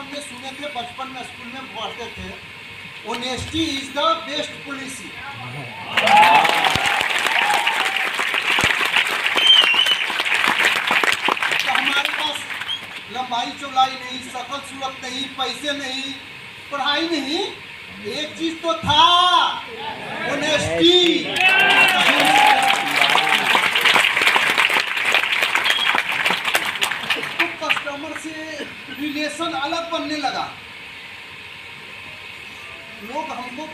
हमने सुने थे बचपन में, स्कूल में पढ़ते थे, honesty is the best policy. तो हमारे पास लंबाई चौड़ाई नहीं, शकल सूरत नहीं, पैसे नहीं, पढ़ाई नहीं, एक चीज तो था, ऑनेस्टी। तो कस्टमर से रिलेशन अलग बनने लगा, लोग हमको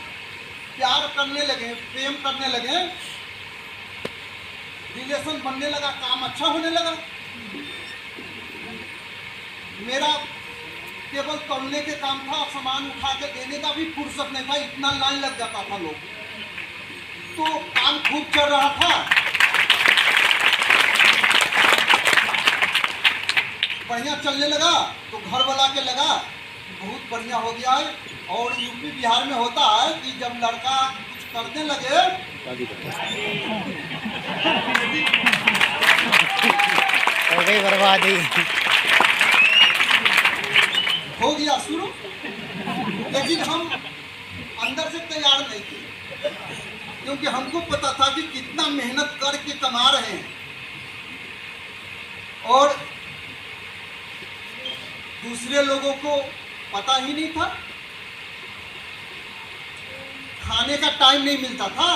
प्यार करने लगे, प्रेम करने लगे, रिलेशन बनने लगा, काम अच्छा होने लगा। मेरा केवल तोड़ने के काम था, सामान उठा के देने का भी फुर्सत नहीं था, इतना लाइन लग जाता था लोग। तो काम खूब चल रहा था, बढ़िया चलने लगा। तो घर वाला के लगा बहुत बढ़िया हो गया है। और यूपी बिहार में होता है कि जब लड़का कुछ करने लगे हो गई बर्बादी, हो गया शुरू। लेकिन हम अंदर से तैयार नहीं थे, क्योंकि हमको पता था कि कितना मेहनत करके कमा रहे हैं। और दूसरे लोगों को पता ही नहीं था, खाने का टाइम नहीं मिलता था।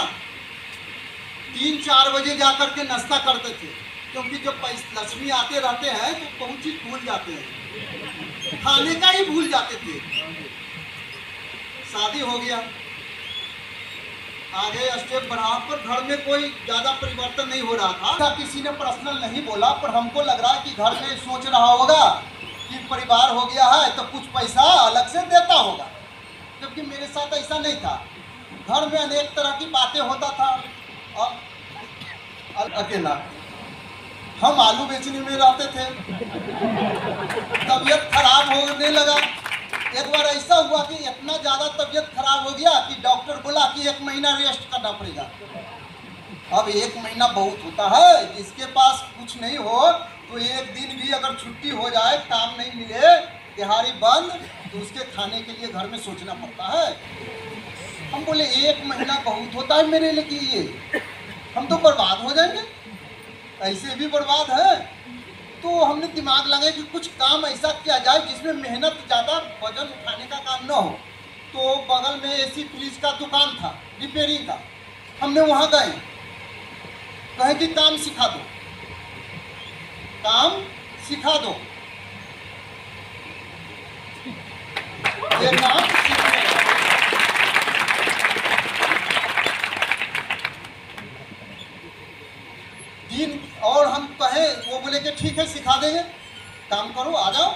3-4 बजे जाकर के नाश्ता करते थे, क्योंकि जब लक्ष्मी आते रहते हैं तो बहुत चीज भूल जाते हैं, खाने का ही भूल जाते थे। शादी हो गया, आगे स्टेप बढ़ा, पर घर में कोई ज्यादा परिवर्तन नहीं हो रहा था। किसी ने पर्सनल नहीं बोला, पर हमको लग रहा है कि घर में सोच रहा होगा कि परिवार हो गया है तो कुछ पैसा अलग से देता होगा, जबकि मेरे साथ ऐसा नहीं था। घर में अनेक तरह की बातें होता था। अब अकेला हम आलू बेचने में रहते थे, तबीयत खराब होने लगा। एक बार ऐसा हुआ कि इतना ज़्यादा तबीयत खराब हो गया कि डॉक्टर बोला कि 1 महीना रेस्ट करना पड़ेगा। अब 1 महीना बहुत होता है, जिसके पास कुछ नहीं हो तो एक दिन भी अगर छुट्टी हो जाए, काम नहीं मिले, दिहाड़ी बंद, तो उसके खाने के लिए घर में सोचना पड़ता है। हम बोले 1 महीना बहुत होता है मेरे लिए, हम तो बर्बाद हो जाएंगे, ऐसे भी बर्बाद है। तो हमने दिमाग लगाया कि कुछ काम ऐसा किया जाए जिसमें मेहनत ज़्यादा, वजन उठाने का काम न हो। तो बगल में एसी फ्रिज का दुकान था रिपेयरिंग का, हमने वहाँ गए, कहे कि काम सिखा दो, काम सिखा दो। ये काम सीखने का। दिन और हम कहे, वो बोले कि ठीक है सिखा देंगे, काम करो, आ जाओ।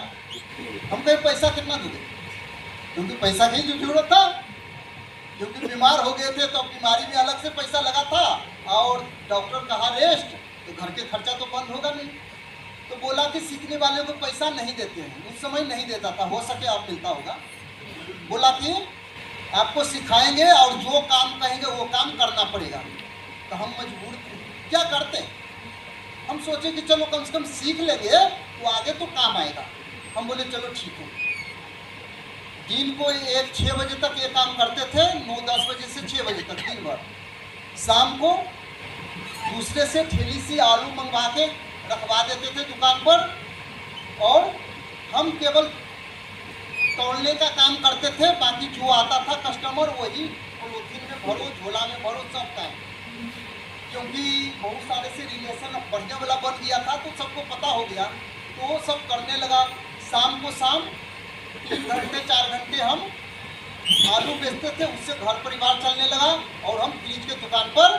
हम कहे पैसा कितना दोगे, क्योंकि पैसा की जरूरत था, क्योंकि बीमार हो गए थे तो बीमारी में अलग से पैसा लगा था। और डॉक्टर कहा रेस्ट, तो घर के खर्चा तो बंद होगा नहीं। तो बोला कि सीखने वाले को पैसा नहीं देते हैं, उस समय नहीं देता था, हो सके आप मिलता होगा। बोला कि आपको सिखाएंगे और जो काम कहेंगे वो काम करना पड़ेगा। तो हम मजबूर थे, क्या करते, हम सोचे कि चलो कम से कम सीख लेंगे तो आगे तो काम आएगा। हम बोले चलो ठीक है। दिन को 6 बजे तक ये काम करते थे, 9-10 बजे से 6 बजे तक दिन भर। शाम को दूसरे से ठेली से आलू मंगवा के रखवा देते थे दुकान पर, और हम केवल तोड़ने का काम करते थे। बाकी जो आता था कस्टमर वही पॉलीथिन में भरो, झोला में भरो, सब काम। क्योंकि बहुत सारे से रिलेशन बढ़ने वाला बन गया था, तो सबको पता हो गया, तो वो सब करने लगा। शाम को 3 घंटे 4 घंटे हम आलू बेचते थे, उससे घर परिवार चलने लगा। और हम फ्रिज के दुकान पर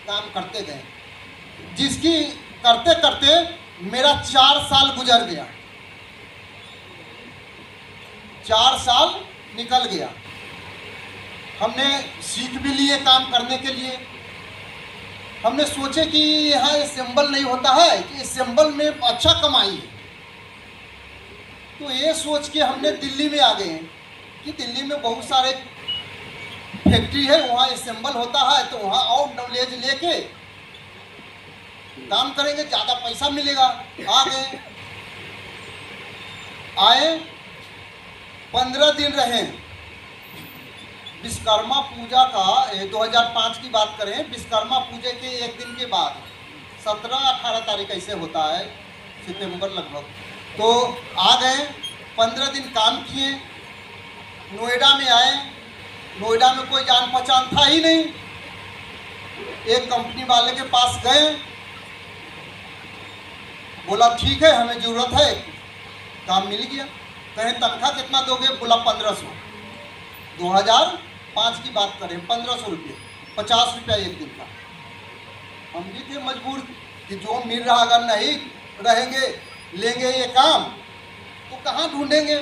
काम करते गए, जिसकी करते करते मेरा 4 साल गुजर गया, 4 साल निकल गया। हमने सीख भी लिए काम करने के लिए। हमने सोचे कि यहाँ असेंबल नहीं होता है, कि असेंबल में अच्छा कमाई है। तो ये सोच के हमने दिल्ली में आ गए कि दिल्ली में बहुत सारे फैक्ट्री है, वहाँ असेंबल होता है, तो वहाँ और नॉलेज लेके काम करेंगे, ज़्यादा पैसा मिलेगा। आ गए, आए 15 दिन रहे। विश्वकर्मा पूजा का 2005 की बात करें, विश्वकर्मा पूजा के एक दिन के बाद 17-18 तारीख ऐसे होता है सितंबर लगभग, तो आ गए। 15 दिन काम किए, नोएडा में आए। नोएडा में कोई जान पहचान था ही नहीं। एक कंपनी वाले के पास गए, बोला ठीक है हमें ज़रूरत है, काम मिल गया। कहें तनख्वाह कितना दोगे? बोला 1500। 2005 की बात करें, 1500 रुपये, 50 रुपया एक दिन का। हम भी थे मजबूर कि जो मिल रहा, अगर नहीं रहेंगे लेंगे ये काम तो कहाँ ढूंढेंगे।